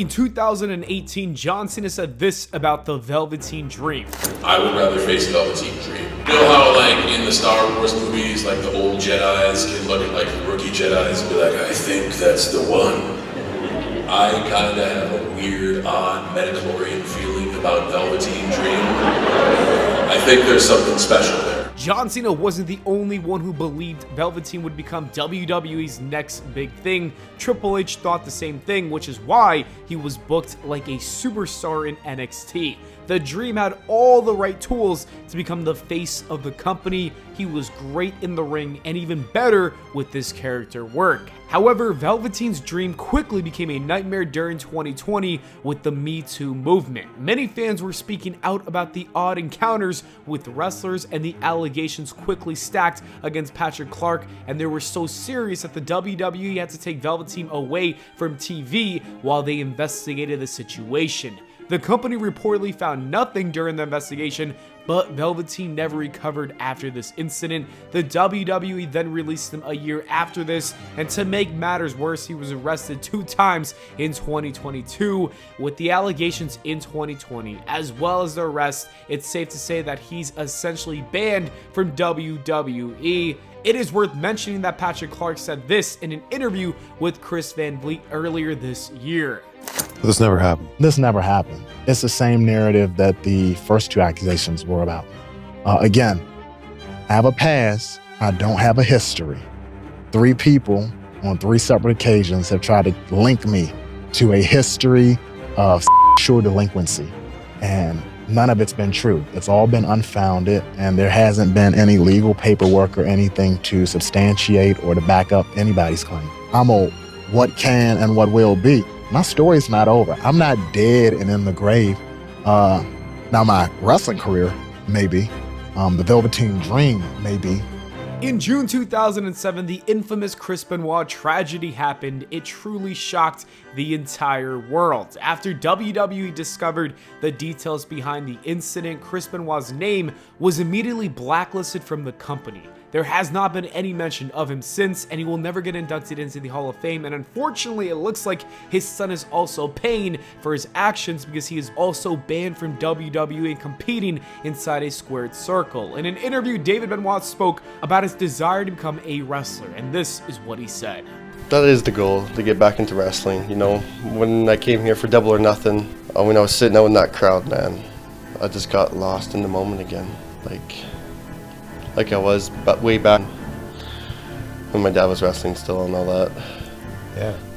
In 2018, John Cena said this about the Velveteen Dream. I would rather face Velveteen Dream. You know how, like, in the Star Wars movies, like, the old Jedis can look at, like, the rookie Jedis and be like, I think that's the one. I kind of have a weird, odd, Metachlorian feeling about Velveteen Dream. I think there's something special there. John Cena wasn't the only one who believed Velveteen would become WWE's next big thing. Triple H thought the same thing, which is why he was booked like a superstar in NXT. The Dream had all the right tools to become the face of the company. He was great in the ring and even better with this character work. However, Velveteen's Dream quickly became a nightmare during 2020 with the Me Too movement. Many fans were speaking out about the odd encounters with wrestlers, and the allegations quickly stacked against Patrick Clark, and they were so serious that the WWE had to take Velveteen away from TV while they investigated the situation. The company reportedly found nothing during the investigation, but Velveteen never recovered after this incident. The WWE then released him a year after this, and to make matters worse, he was arrested 2 times in 2022. With the allegations in 2020, as well as the arrest, it's safe to say that he's essentially banned from WWE. It is worth mentioning that Patrick Clark said this in an interview with Chris Van Vliet earlier this year. This never happened. This never happened. It's the same narrative that the first 2 accusations were about. Again, I have a past. I don't have a history. 3 people on 3 separate occasions have tried to link me to a history of sexual delinquency, and none of it's been true. It's all been unfounded, and there hasn't been any legal paperwork or anything to substantiate or to back up anybody's claim. I'm a what can and what will be. My story's not over. I'm not dead and in the grave. Now my wrestling career, maybe. The Velveteen Dream, maybe. In June 2007, the infamous Chris Benoit tragedy happened. It truly shocked the entire world. After WWE discovered the details behind the incident, Chris Benoit's name was immediately blacklisted from the company. There has not been any mention of him since, and he will never get inducted into the Hall of Fame, and unfortunately it looks like his son is also paying for his actions because he is also banned from WWE and competing inside a squared circle. In an interview, David Benoit spoke about his desire to become a wrestler, and this is what he said. That is the goal, to get back into wrestling. You know, when I came here for Double or Nothing, when I was sitting out in that crowd, man, I just got lost in the moment again. Like I was way back when my dad was wrestling still and all that.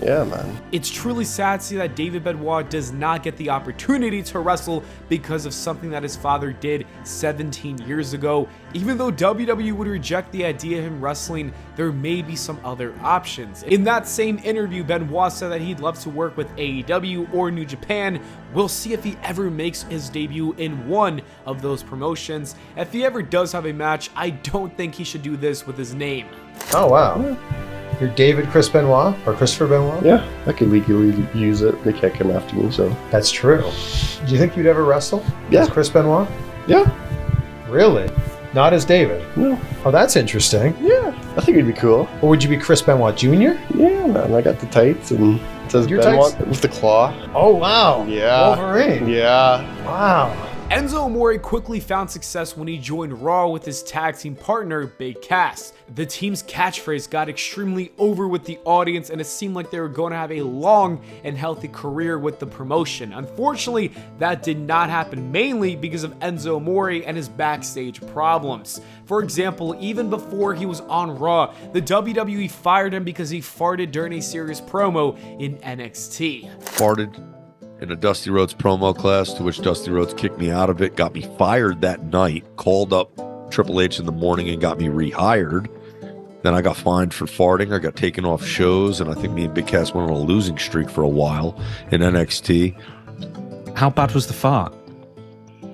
Yeah, man. It's truly sad to see that David Benoit does not get the opportunity to wrestle because of something that his father did 17 years ago. Even though WWE would reject the idea of him wrestling, there may be some other options. In that same interview, Benoit said that he'd love to work with AEW or New Japan. We'll see if he ever makes his debut in one of those promotions. If he ever does have a match, I don't think he should do this with his name. Oh, wow. You're David Chris Benoit or Christopher Benoit? Yeah, I could legally use it. They can't come after me, so. That's true. Do you think you'd ever wrestle Yeah. as Chris Benoit? Yeah. Really? Not as David? No. Oh, that's interesting. Yeah, I think it'd be cool. Or would you be Chris Benoit Jr.? Yeah, man, I got the tights and it says Your Benoit tights? with the claw. Oh, wow. Yeah. Wolverine. Yeah. Wow. Enzo Amore quickly found success when he joined Raw with his tag team partner, Big Cass. The team's catchphrase got extremely over with the audience, and it seemed like they were going to have a long and healthy career with the promotion. Unfortunately, that did not happen, mainly because of Enzo Amore and his backstage problems. For example, even before he was on Raw, the WWE fired him because he farted during a serious promo in NXT. Farted in a Dusty Rhodes promo class, to which Dusty Rhodes kicked me out of it, got me fired that night, called up Triple H in the morning and got me rehired. Then I got fined for farting. I got taken off shows, and I think me and Big Cass went on a losing streak for a while in NXT. How bad was the fart?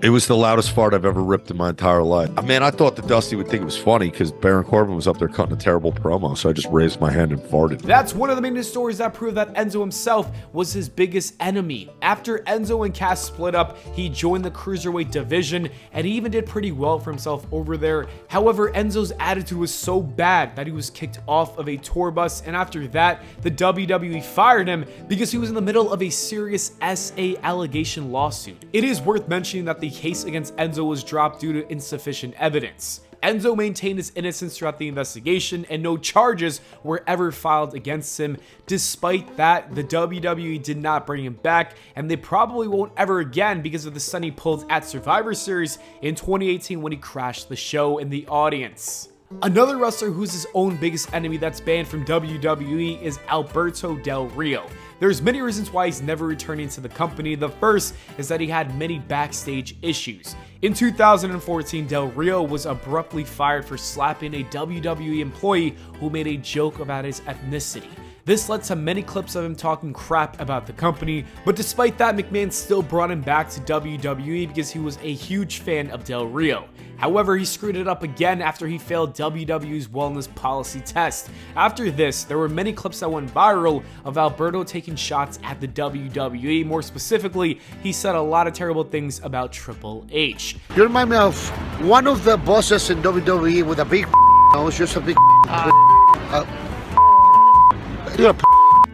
It was the loudest fart I've ever ripped in my entire life. Man, I thought that Dusty would think it was funny because Baron Corbin was up there cutting a terrible promo, so I just raised my hand and farted. That's one of the main stories that prove that Enzo himself was his biggest enemy. After Enzo and Cass split up, he joined the Cruiserweight division, and he even did pretty well for himself over there. However, Enzo's attitude was so bad that he was kicked off of a tour bus, and after that, the WWE fired him because he was in the middle of a serious SA allegation lawsuit. It is worth mentioning that the case against Enzo was dropped due to insufficient evidence. Enzo maintained his innocence throughout the investigation, and no charges were ever filed against him. Despite that, the WWE did not bring him back, and they probably won't ever again because of the stunt he pulled at Survivor Series in 2018 when he crashed the show in the audience. Another wrestler who's his own biggest enemy that's banned from WWE is Alberto Del Rio. There's many reasons why he's never returning to the company. The first is that he had many backstage issues. In 2014, Del Rio was abruptly fired for slapping a WWE employee who made a joke about his ethnicity. This led to many clips of him talking crap about the company, but despite that, McMahon still brought him back to WWE because he was a huge fan of Del Rio. However, he screwed it up again after he failed WWE's wellness policy test. After this, there were many clips that went viral of Alberto taking shots at the WWE. More specifically, he said a lot of terrible things about Triple H. You remind me of one of the bosses in WWE with a big nose, just a big you're a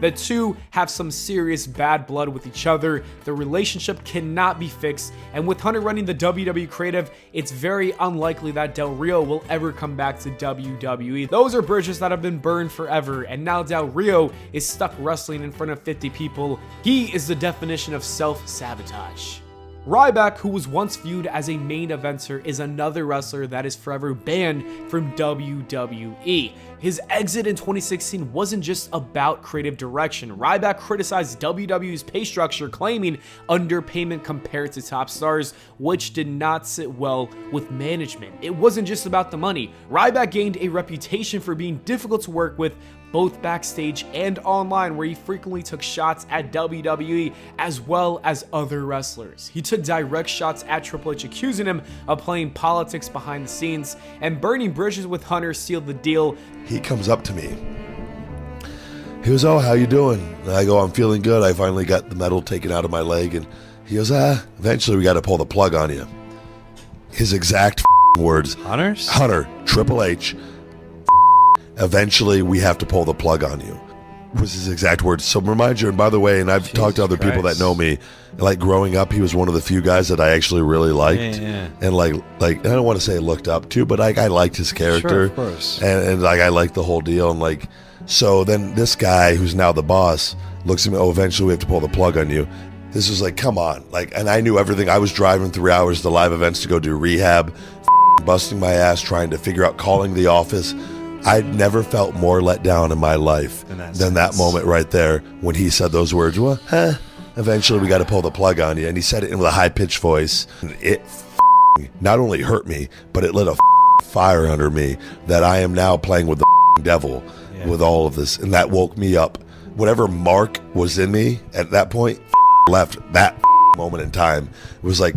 The two have some serious bad blood with each other. The relationship cannot be fixed, and with Hunter running the WWE creative, it's very unlikely that Del Rio will ever come back to WWE. Those are bridges that have been burned forever, and now Del Rio is stuck wrestling in front of 50 people. He is the definition of self-sabotage. Ryback, who was once viewed as a main eventer, is another wrestler that is forever banned from WWE. His exit in 2016 wasn't just about creative direction. Ryback criticized WWE's pay structure, claiming underpayment compared to top stars, which did not sit well with management. It wasn't just about the money. Ryback gained a reputation for being difficult to work with, both backstage and online, where he frequently took shots at WWE as well as other wrestlers. He took direct shots at Triple H, accusing him of playing politics behind the scenes, and burning bridges with Hunter sealed the deal. He comes up to me. He goes, "Oh, how you doing?" And I go, "I'm feeling good. I finally got the metal taken out of my leg." And he goes, "Eventually we got to pull the plug on you." His exact words. Hunter, Triple H, "Eventually we have to pull the plug on you," was his exact words. So remind you, and by the way, and I've talked to other people that know me, like growing up, he was one of the few guys that I actually really liked. And like I don't want to say looked up to, but I liked his character. Sure, of course. And like I liked the whole deal. And like, so then this guy who's now the boss looks at me, "Oh, eventually we have to pull the plug on you." This was like, come on. Like, and I knew everything. I was driving 3 hours to live events to go do rehab, busting my ass trying to figure out calling the office. I'd never felt more let down in my life than that moment right there when he said those words. "Well, eventually we got to pull the plug on you." And he said it with a high-pitched voice. And it not only hurt me, but it lit a fire under me that I am now playing with the devil with all of this. And that woke me up. Whatever mark was in me at that point left that moment in time. It was like,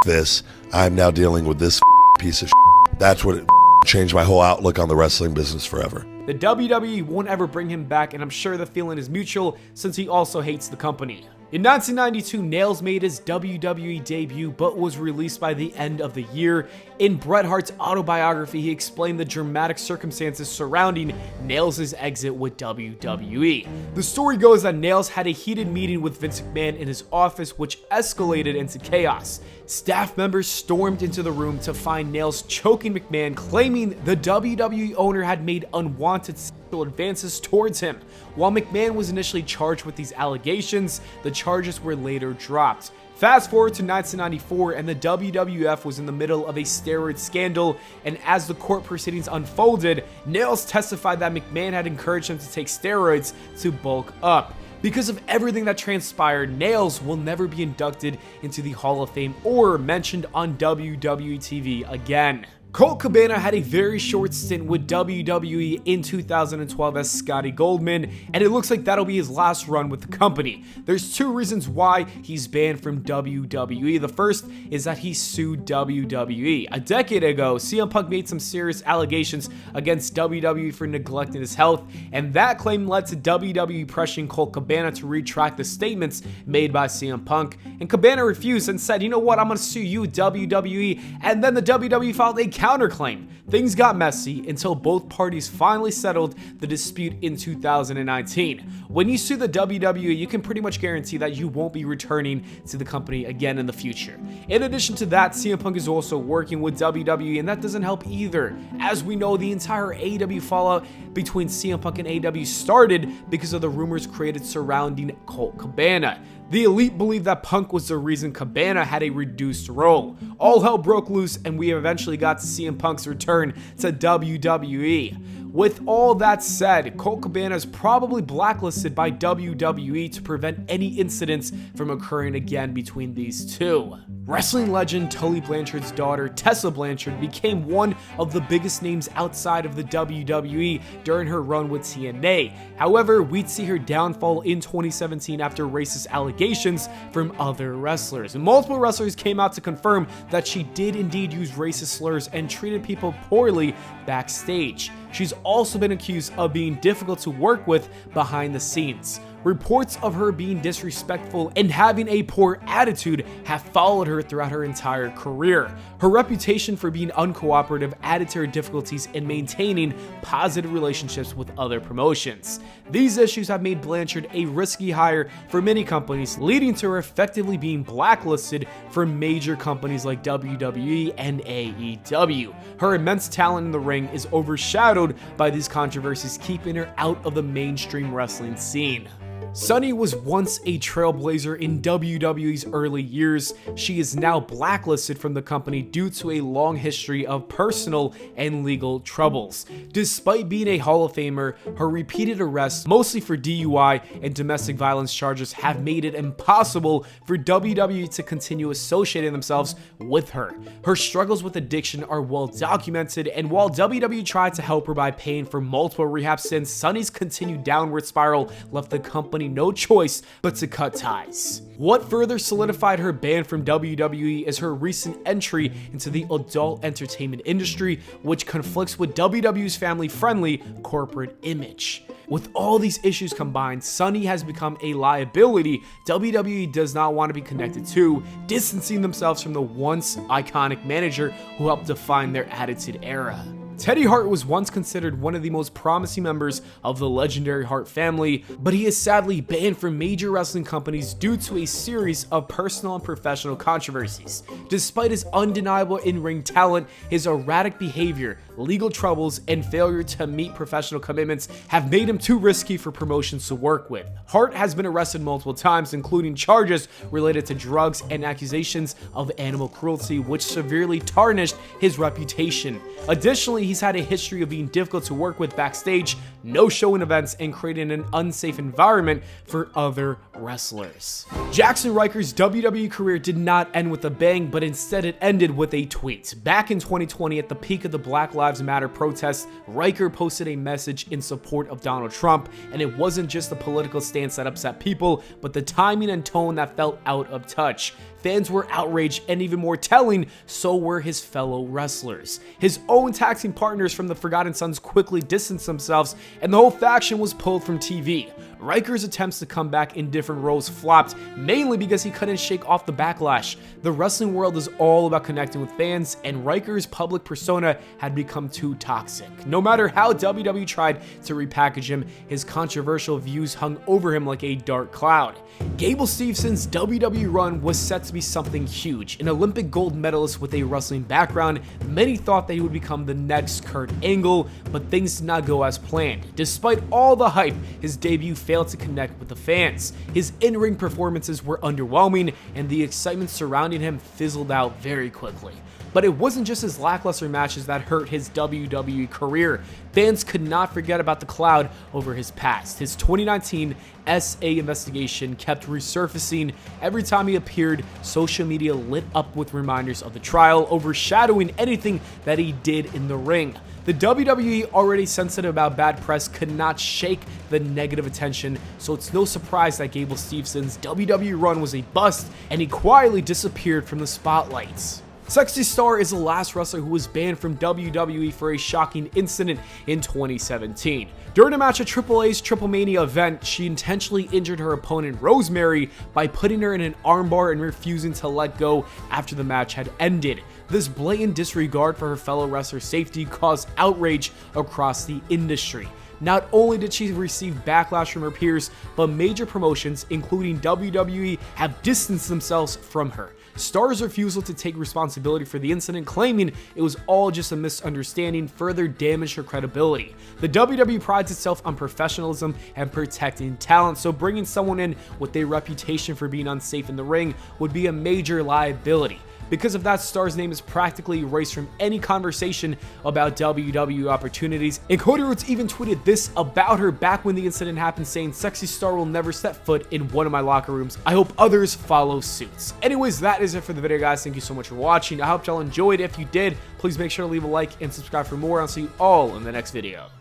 this. I'm now dealing with this piece of That's what it changed my whole outlook on the wrestling business forever. The WWE won't ever bring him back, and I'm sure the feeling is mutual since he also hates the company. In 1992, Nails made his WWE debut but was released by the end of the year. In Bret Hart's autobiography, he explained the dramatic circumstances surrounding Nails' exit with WWE. The story goes that Nails had a heated meeting with Vince McMahon in his office, which escalated into chaos. Staff members stormed into the room to find Nails choking McMahon, claiming the WWE owner had made unwanted sexual advances towards him. While McMahon was initially charged with these allegations, the charges were later dropped. Fast forward to 1994, and the WWF was in the middle of a steroid scandal, and as the court proceedings unfolded, Nails testified that McMahon had encouraged him to take steroids to bulk up. Because of everything that transpired, Nails will never be inducted into the Hall of Fame or mentioned on WWE TV again. Col Cabana had a very short stint with WWE in 2012 as Scotty Goldman, and it looks like that'll be his last run with the company. There's two reasons why he's banned from WWE. The first is that he sued WWE. A decade ago, CM Punk made some serious allegations against WWE for neglecting his health, and that claim led to WWE pressuring Col Cabana to retract the statements made by CM Punk, and Cabana refused and said, you know what, I'm gonna sue you, WWE, and then the WWE filed a counterclaim. Things got messy until both parties finally settled the dispute in 2019. When you sue the WWE, you can pretty much guarantee that you won't be returning to the company again in the future. In addition to that, CM Punk is also working with WWE, and that doesn't help either. As we know, the entire AEW fallout between CM Punk and AEW started because of the rumors created surrounding Col Cabana. The Elite believed that Punk was the reason Cabana had a reduced role. All hell broke loose, and we eventually got to CM Punk's return to WWE. With all that said, Col Cabana is probably blacklisted by WWE to prevent any incidents from occurring again between these two. Wrestling legend Tully Blanchard's daughter, Tessa Blanchard, became one of the biggest names outside of the WWE during her run with TNA. However, we'd see her downfall in 2017 after racist allegations from other wrestlers. Multiple wrestlers came out to confirm that she did indeed use racist slurs and treated people poorly backstage. She's also been accused of being difficult to work with behind the scenes. Reports of her being disrespectful and having a poor attitude have followed her throughout her entire career. Her reputation for being uncooperative added to her difficulties in maintaining positive relationships with other promotions. These issues have made Blanchard a risky hire for many companies, leading to her effectively being blacklisted from major companies like WWE and AEW. Her immense talent in the ring is overshadowed by these controversies, keeping her out of the mainstream wrestling scene. Sunny was once a trailblazer in WWE's early years. She is now blacklisted from the company due to a long history of personal and legal troubles. Despite being a Hall of Famer, her repeated arrests, mostly for DUI and domestic violence charges, have made it impossible for WWE to continue associating themselves with her. Her struggles with addiction are well documented, and while WWE tried to help her by paying for multiple rehab stints, Sunny's continued downward spiral left the company no choice but to cut ties. What further solidified her ban from WWE is her recent entry into the adult entertainment industry, which conflicts with WWE's family-friendly corporate image. With all these issues combined, Sunny has become a liability WWE does not want to be connected to, distancing themselves from the once iconic manager who helped define their Attitude Era. Teddy Hart was once considered one of the most promising members of the legendary Hart family, but he is sadly banned from major wrestling companies due to a series of personal and professional controversies. Despite his undeniable in-ring talent, his erratic behavior, legal troubles, and failure to meet professional commitments have made him too risky for promotions to work with. Hart has been arrested multiple times, including charges related to drugs and accusations of animal cruelty, which severely tarnished his reputation. Additionally, he's had a history of being difficult to work with backstage, no-showing events, and creating an unsafe environment for other wrestlers. Jackson Riker's WWE career did not end with a bang, but instead it ended with a tweet. Back in 2020, at the peak of the Black Lives Matter protests, Riker posted a message in support of Donald Trump, and it wasn't just the political stance that upset people, but the timing and tone that felt out of touch. Fans were outraged, and even more telling, so were his fellow wrestlers. His own tag team partners from the Forgotten Sons quickly distanced themselves, and the whole faction was pulled from TV. Riker's attempts to come back in different roles flopped, mainly because he couldn't shake off the backlash. The wrestling world is all about connecting with fans, and Riker's public persona had become too toxic. No matter how WWE tried to repackage him, his controversial views hung over him like a dark cloud. Gable Stevenson's WWE run was set to be something huge. An Olympic gold medalist with a wrestling background, many thought that he would become the next Kurt Angle, but things did not go as planned. Despite all the hype, his debut failed to connect with the fans. His in-ring performances were underwhelming, and the excitement surrounding him fizzled out very quickly. But it wasn't just his lackluster matches that hurt his WWE career. Fans could not forget about the cloud over his past. His 2019 SA investigation kept resurfacing every time he appeared. Social media lit up with reminders of the trial, overshadowing anything that he did in the ring. The WWE, already sensitive about bad press, could not shake the negative attention, so it's no surprise that Gable Stevenson's WWE run was a bust and he quietly disappeared from the spotlights. Sexy Star is the last wrestler who was banned from WWE for a shocking incident in 2017. During a match at AAA's Triple Mania event, she intentionally injured her opponent Rosemary by putting her in an armbar and refusing to let go after the match had ended. This blatant disregard for her fellow wrestler's safety caused outrage across the industry. Not only did she receive backlash from her peers, but major promotions, including WWE, have distanced themselves from her. Star's refusal to take responsibility for the incident, claiming it was all just a misunderstanding, further damaged her credibility. The WWE prides itself on professionalism and protecting talent, so bringing someone in with a reputation for being unsafe in the ring would be a major liability. Because of that, Star's name is practically erased from any conversation about WWE opportunities, and Cody Rhodes even tweeted this about her back when the incident happened, saying, "Sexy Star will never step foot in one of my locker rooms. I hope others follow suit." Anyways, that is it for the video, guys. Thank you so much for watching. I hope y'all enjoyed. If you did, please make sure to leave a like and subscribe for more. I'll see you all in the next video.